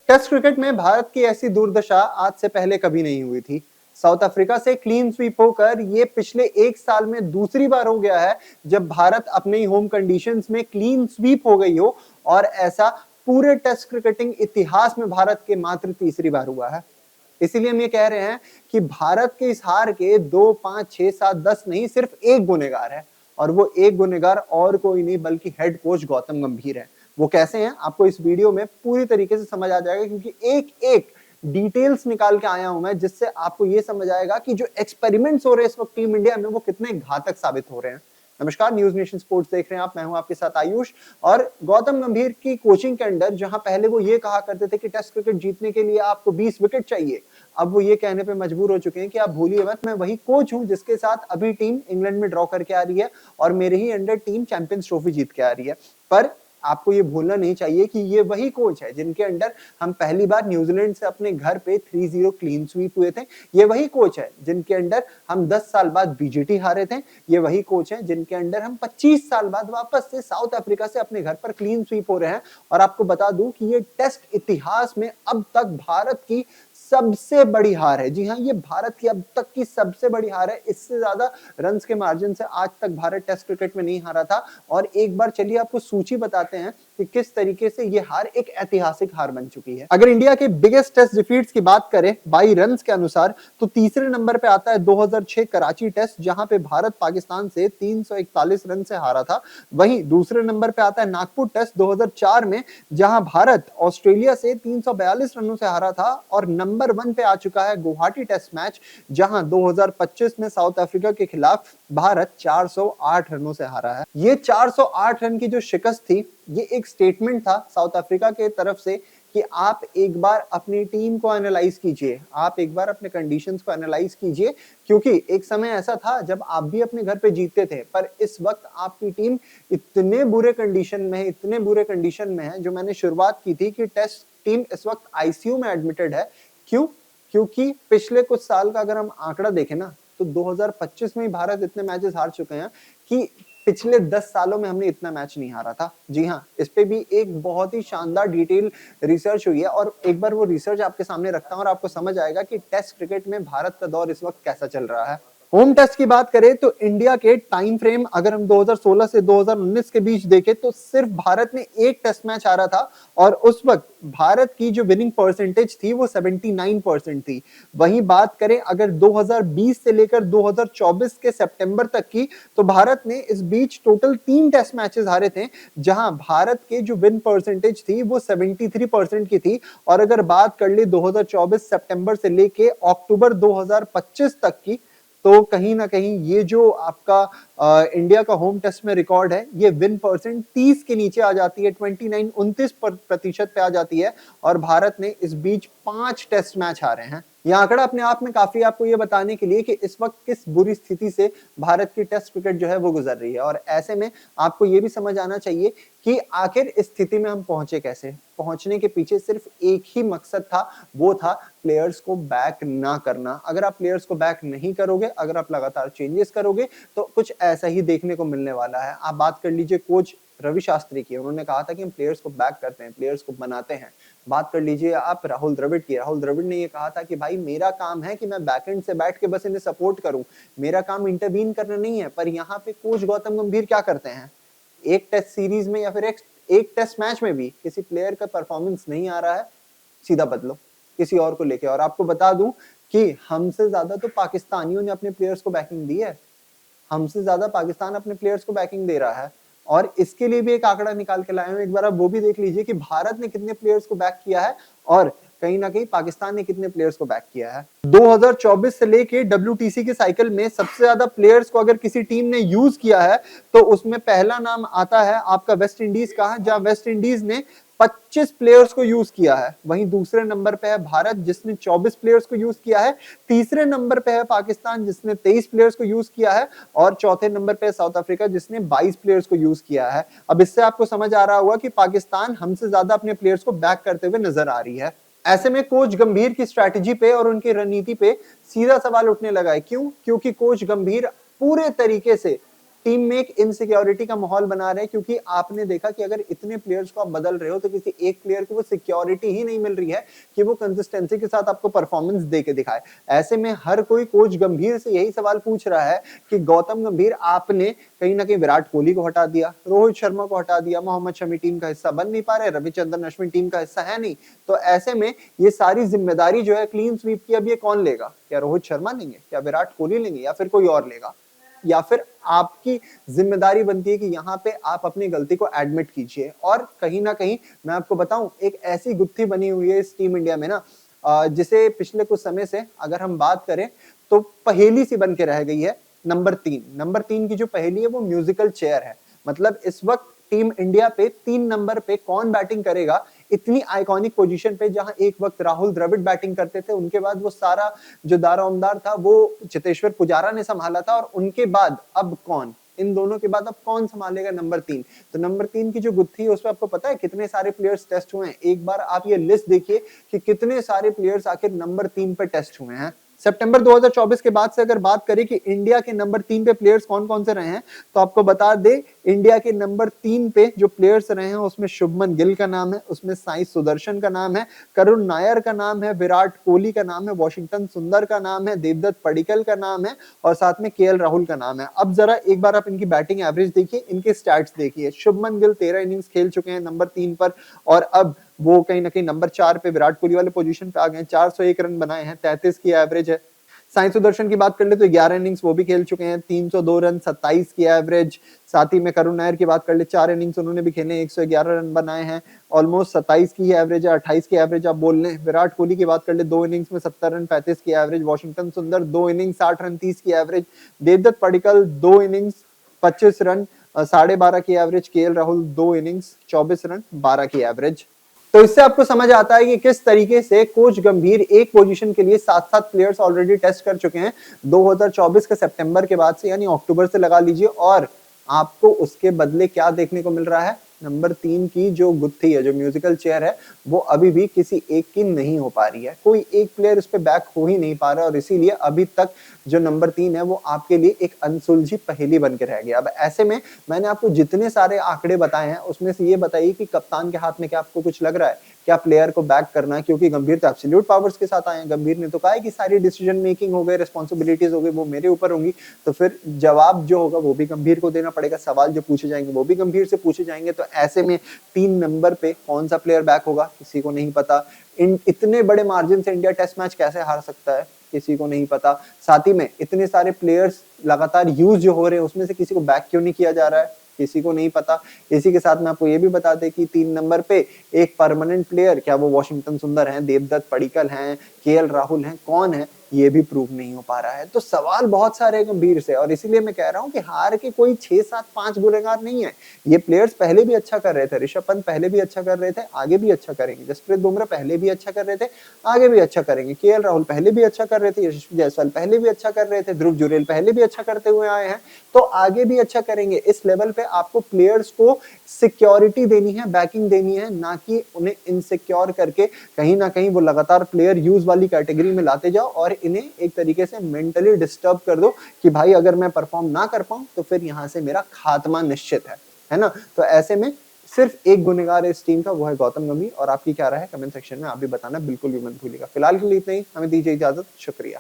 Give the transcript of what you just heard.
Test cricket में भारत की ऐसी दुर्दशा आज से पहले कभी नहीं हुई थी। साउथ अफ्रीका से क्लीन स्वीप होकर ये पिछले एक साल में दूसरी बार हो गया है जब भारत अपने ही होम कंडीशंस में क्लीन स्वीप हो गई हो, और ऐसा पूरे टेस्ट क्रिकेटिंग इतिहास में भारत के मात्र तीसरी बार हुआ है। इसीलिए हम ये कह रहे हैं कि भारत के इस हार के 2, 5, 6, 7, 10 नहीं, सिर्फ एक गुनहगार है, और वो एक गुनहगार और कोई नहीं बल्कि हेड कोच गौतम गंभीर है। वो कैसे हैं आपको इस वीडियो में पूरी तरीके से समझ आ जाएगा, क्योंकि एक एक डिटेल्स निकाल के आया हूं मैं, जिससे आपको ये समझ आएगा कि जो एक्सपेरिमेंट्स हो रहे हैं इस वक्त टीम इंडिया में वो कितने घातक साबित हो रहे हैं। नमस्कार, न्यूज नेशन स्पोर्ट्स देख रहे हैं आप, मैं हूं आपके साथ आयुष। और गौतम गंभीर की कोचिंग के अंडर जहां पहले वो ये कहा करते थे कि टेस्ट क्रिकेट जीतने के लिए आपको 20 विकेट चाहिए, अब वो ये कहने पे मजबूर हो चुके हैं कि आप भूलिए मत, मैं वही कोच हूं जिसके साथ अभी टीम इंग्लैंड में ड्रॉ करके आ रही है और मेरे ही अंडर टीम चैंपियंस ट्रॉफी जीत के आ रही है। पर आपको ये भूलना नहीं चाहिए कि ये वही कोच है जिनके अंडर हम पहली बार न्यूजीलैंड से अपने घर पे 3-0 क्लीन स्वीप हुए थे। ये वही कोच है जिनके अंडर हम 10 साल बाद बीजेटी हारे थे। ये वही कोच है जिनके अंडर हम 25 साल बाद वापस से साउथ अफ्रीका से अपने घर पर क्लीन स्वीप हो रहे हैं। और आपको बता दूं कि ये टेस्ट इतिहास में अब तक भारत की सबसे बड़ी हार है। जी हाँ, ये भारत की अब तक की सबसे बड़ी हार है। इससे ज्यादा रन्स के मार्जिन से आज तक भारत टेस्ट क्रिकेट में नहीं हारा था। और एक बार चलिए आपको सूची बताते हैं कि किस तरीके से ये हार एक ऐतिहासिक हार बन चुकी है। अगर इंडिया के बिगेस्ट टेस्ट डिफीट्स की बात करें बाई रन्स के अनुसार, तो तीसरे नंबर पे आता है 2006 कराची टेस्ट, जहां पे भारत पाकिस्तान से 341 रन से हारा था। वहीं दूसरे नंबर पे आता है नागपुर टेस्ट 2004 में, जहां भारत ऑस्ट्रेलिया से 342 रनों से हारा था। और नंबर 1 पे आ चुका है गुवाहाटी टेस्ट मैच, जहां 2025 में साउथ अफ्रीका के खिलाफ भारत 408 रनों से हारा है। ये 408 रन की जो शिकस्त थी, ये एक स्टेटमेंट था साउथ अफ्रीका के तरफ से कि आप एक बार अपनी टीम को एनालाइज कीजिए, आप एक बार अपने कंडीशंस को एनालाइज कीजिए, क्योंकि एक समय ऐसा था जब आप भी अपने घर पे जीतते थे, पर इस वक्त आपकी टीम इतने बुरे कंडीशन में है, इतने बुरे कंडीशन में है, जो मैंने शुरुआत की थी कि टेस्ट टीम इस वक्त आईसीयू में एडमिटेड है। क्यों? क्योंकि पिछले कुछ साल का अगर हम आंकड़ा देखें ना, तो 2025 में ही भारत इतने मैचेस हार चुके हैं कि पिछले 10 सालों में हमने इतना मैच नहीं हारा था। जी हाँ, इस पे भी एक बहुत ही शानदार डिटेल रिसर्च हुई है, और एक बार वो रिसर्च आपके सामने रखता हूं और आपको समझ आएगा कि टेस्ट क्रिकेट में भारत का दौर इस वक्त कैसा चल रहा है। होम टेस्ट की बात करें तो इंडिया के टाइम फ्रेम अगर हम 2016 से 2019 के बीच देखें, तो सिर्फ भारत ने एक टेस्ट मैच हारा था, और उस वक्त भारत की जो विनिंग परसेंटेज थी वो 79% थी। वहीं बात करें अगर 2020 से लेकर 2024 के सितंबर तक की, तो भारत ने इस बीच टोटल 3 टेस्ट मैचेस हारे थे, जहां भारत के जो विन परसेंटेज थी वो 73% की थी। और अगर बात कर ले 2024 सितंबर से लेके अक्टूबर 2025 तक की, तो कहीं ना कहीं ये जो आपका इंडिया का होम टेस्ट में रिकॉर्ड है, ये विन परसेंट 30 के नीचे आ जाती है, 29 पे आ जाती है। और भारत ने इस बीच 5 टेस्ट मैच हारे हैं। यह आंकड़ा अपने आप में काफी आपको ये बताने के लिए कि इस वक्त किस बुरी स्थिति से भारत की टेस्ट क्रिकेट जो है वो गुजर रही है। और ऐसे में आपको ये भी समझ आना चाहिए कि आखिर इस स्थिति में हम पहुंचे कैसे। पहुंचने के पीछे सिर्फ एक ही मकसद था, वो था प्लेयर्स को बैक ना करना। अगर आप प्लेयर्स को बैक नहीं करोगे, अगर आप लगातार चेंजेस करोगे, तो कुछ ऐसा ही देखने को मिलने वाला है। आप बात कर लीजिए कोच रवि शास्त्री की, उन्होंने कहा था कि हम प्लेयर्स को बैक करते हैं, प्लेयर्स को बनाते हैं। बात कर लीजिए आप राहुल द्रविड़ की, राहुल द्रविड़ ने ये कहा था कि भाई मेरा काम है कि मैं बैकएंड से बैठ के बस इन्हें सपोर्ट करूं, मेरा काम इंटरवीन करना नहीं है। पर यहाँ पे कोच गौतम गंभीर क्या करते हैं, एक टेस्ट सीरीज में या फिर एक टेस्ट मैच में भी किसी प्लेयर का परफॉर्मेंस नहीं आ रहा है, सीधा बदलो किसी और को लेके। और आपको बता दूं कि हमसे ज्यादा तो पाकिस्तानियों ने अपने प्लेयर्स को बैकिंग दी है, हमसे ज्यादा पाकिस्तान अपने प्लेयर्स को बैकिंग दे रहा है। और इसके लिए भी एक आंकड़ा निकाल के लाए हूं, एक बार आप वो भी देख लीजिए कि भारत ने कितने प्लेयर्स को बैक किया है और कहीं ना कहीं पाकिस्तान ने कितने प्लेयर्स को बैक किया है। 2024 से लेके WTC के साइकिल में सबसे ज्यादा प्लेयर्स को अगर किसी टीम ने यूज किया है, तो उसमें पहला नाम आता है आपका वेस्ट इंडीज का, जहां वेस्ट इंडीज ने 25 प्लेयर्स को यूज किया है। वहीं दूसरे नंबर पे है भारत जिसने 24 प्लेयर्स को यूज किया है। तीसरे नंबर पे है पाकिस्तान जिसने 23 प्लेयर्स को यूज किया है। और चौथे नंबर पे साउथ अफ्रीका जिसने 22 प्लेयर्स को यूज किया है। अब इससे आपको समझ आ रहा होगा कि पाकिस्तान हमसे ज्यादा अपने प्लेयर्स को बैक करते हुए नजर आ रही है। ऐसे में कोच गंभीर की स्ट्रैटेजी पे और उनकी रणनीति पे सीधा सवाल उठने लगा है। क्यों? क्योंकि कोच गंभीर पूरे तरीके से टीम में एक इनसिक्योरिटी का माहौल बना रहे हैं, क्योंकि आपने देखा कि अगर इतने प्लेयर्स को आप बदल रहे हो तो किसी एक प्लेयर को वो सिक्योरिटी ही नहीं मिल रही है कि वो कंसिस्टेंसी के साथ आपको परफॉर्मेंस दे के दिखाए। ऐसे में हर कोई कोच गंभीर से यही सवाल पूछ रहा है कि गौतम गंभीर, आपने कहीं ना कहीं विराट कोहली को हटा दिया, रोहित शर्मा को हटा दिया, मोहम्मद शमी टीम का हिस्सा बन नहीं पा रहे, रविचंद्रन अश्विन टीम का हिस्सा है नहीं, तो ऐसे में ये सारी जिम्मेदारी जो है क्लीन स्वीप की, अब ये कौन लेगा? क्या रोहित शर्मा लेंगे, क्या विराट कोहली लेंगे, या फिर कोई और लेगा? या फिर आपकी जिम्मेदारी बनती है कि यहाँ पे आप अपनी गलती को एडमिट कीजिए। और कहीं ना कहीं मैं आपको बताऊं, एक ऐसी गुत्थी बनी हुई है इस टीम इंडिया में ना, जिसे पिछले कुछ समय से अगर हम बात करें तो पहेली सी बन के रह गई है। नंबर 3 की जो पहेली है वो म्यूजिकल चेयर है। मतलब इस वक्त टीम इंडिया पे 3 नंबर पे कौन बैटिंग करेगा, इतनी आइकॉनिक पोजीशन पे, जहां एक वक्त राहुल द्रविड़ बैटिंग करते थे, उनके बाद वो सारा जो दारोमदार था वो चेतेश्वर पुजारा ने संभाला था, और उनके बाद अब कौन, इन दोनों के बाद अब कौन संभालेगा नंबर 3? तो नंबर 3 की जो गुत्थी है उसमें आपको पता है कितने सारे प्लेयर्स टेस्ट हुए हैं? एक बार आप ये लिस्ट देखिए कि कितने सारे प्लेयर्स आखिर नंबर 3 पे टेस्ट हुए हैं। सितंबर 2024 के बाद से अगर बात करें कि इंडिया के नंबर 3 पे प्लेयर्स कौन कौन से रहे हैं, तो आपको बता दे, इंडिया के नंबर 3 पे जो प्लेयर्स रहे हैं उसमें शुभमन गिल का नाम है, उसमें साई सुदर्शन का नाम है, करुण नायर का नाम है, विराट कोहली का नाम है, वॉशिंगटन सुंदर का नाम है, देवदत्त पडिक्कल का नाम है, और साथ में केएल राहुल का नाम है। अब जरा एक बार आप इनकी बैटिंग एवरेज देखिए, इनके स्टैट्स देखिए। शुभमन गिल 13 इनिंग्स खेल चुके हैं नंबर 3 पर, और अब वो कहीं ना कहीं नंबर 4 पे विराट कोहली वाले पोजीशन पे आ गए। 401 रन बनाए हैं, 33 की एवरेज है। साई सुदर्शन की बात कर ले तो 11 इनिंग्स वो भी खेल चुके हैं, 302 रन, 27 की एवरेज। साथ ही में करुण नायर की बात कर ले, 4 इनिंग्स उन्होंने भी खेले, 111 रन बनाए हैं, ऑलमोस्ट 27 की एवरेज है, 28 की एवरेज आप बोल लें। विराट कोहली की बात कर ले, 2 इनिंग्स में 70 रन, 35 की एवरेज। वॉशिंगटन सुंदर 2 इनिंग्स 60 रन, 30 की average. Devdutt Padikkal 2 innings 25 run, 12.5 की average. KL Rahul 2 innings 24 run, 12 की एवरेज। तो इससे आपको समझ आता है कि किस तरीके से कोच गंभीर एक पोजीशन के लिए 7-7 प्लेयर्स ऑलरेडी टेस्ट कर चुके हैं 2024 के सितंबर के बाद से, यानी अक्टूबर से लगा लीजिए। और आपको उसके बदले क्या देखने को मिल रहा है? नंबर 3 की जो गुत्थी है, जो म्यूजिकल चेयर है, वो अभी भी किसी एक की नहीं हो पा रही है। कोई एक प्लेयर उस पर बैक हो ही नहीं पा रहा, और इसीलिए अभी तक जो नंबर 3 है वो आपके लिए एक अनसुलझी पहेली बन के रह गया। अब ऐसे में मैंने आपको जितने सारे आंकड़े बताए हैं उसमें से ये बताइए कि कप्तान के हाथ में क्या आपको कुछ लग रहा है? क्या प्लेयर को बैक करना है? क्योंकि गंभीर तो एब्सोल्यूट पावर्स के साथ आए हैं। गंभीर ने तो कहा है कि सारी डिसीजन मेकिंग हो गई, रिस्पॉन्सिबिलिटीज हो गई, वो मेरे ऊपर होंगी। तो फिर जवाब जो होगा वो भी गंभीर को देना पड़ेगा, सवाल जो पूछे जाएंगे वो भी गंभीर से पूछे जाएंगे। तो ऐसे में 3 नंबर पे कौन सा प्लेयर बैक होगा, किसी को नहीं पता। इतने बड़े मार्जिन से इंडिया टेस्ट मैच कैसे हार सकता है, किसी को नहीं पता। साथ ही में इतने सारे प्लेयर्स लगातार यूज जो हो रहे हैं उसमें से किसी को बैक क्यों नहीं किया जा रहा है, किसी को नहीं पता। इसी के साथ में आपको ये भी बता दें कि 3 नंबर पे एक परमानेंट प्लेयर, क्या वो वॉशिंगटन सुंदर हैं, देवदत्त पडिक्कल हैं, केएल राहुल हैं, कौन है, ये भी प्रूव नहीं हो पा रहा है। तो सवाल बहुत सारे गंभीर से, और इसीलिए मैं कह रहा हूं कि हार के कोई 6-7-5 गुनेगार नहीं है। ये प्लेयर्स पहले भी अच्छा कर रहे थे, ऋषभ पंत पहले भी अच्छा कर रहे थे, आगे भी अच्छा करेंगे। जसप्रीत बुमराह पहले भी अच्छा कर रहे थे, आगे भी अच्छा करेंगे। केएल राहुल पहले भी अच्छा कर रहे थे, यशस्वी जायसवाल पहले भी अच्छा कर रहे थे, ध्रुव जुरेल पहले भी अच्छा करते हुए आए हैं, तो आगे भी अच्छा करेंगे। इस लेवल पे आपको प्लेयर्स को सिक्योरिटी देनी है, बैकिंग देनी है, ना कि उन्हें इनसिक्योर करके कहीं ना कहीं वो लगातार प्लेयर यूज वाली कैटेगरी में लाते जाओ, और इन्हें एक तरीके से मेंटली डिस्टर्ब कर दो कि भाई अगर मैं परफॉर्म ना कर पाऊं तो फिर यहां से मेरा खात्मा निश्चित है ना। तो ऐसे में सिर्फ एक गुनेगार है इस टीम का, वो है गौतम गंभीर। और आपकी क्या राय है कमेंट सेक्शन में आप भी बताना बिल्कुल भी मत भूलिएगा। फिलहाल के लिए इतना ही, हमें दीजिए इजाजत, शुक्रिया।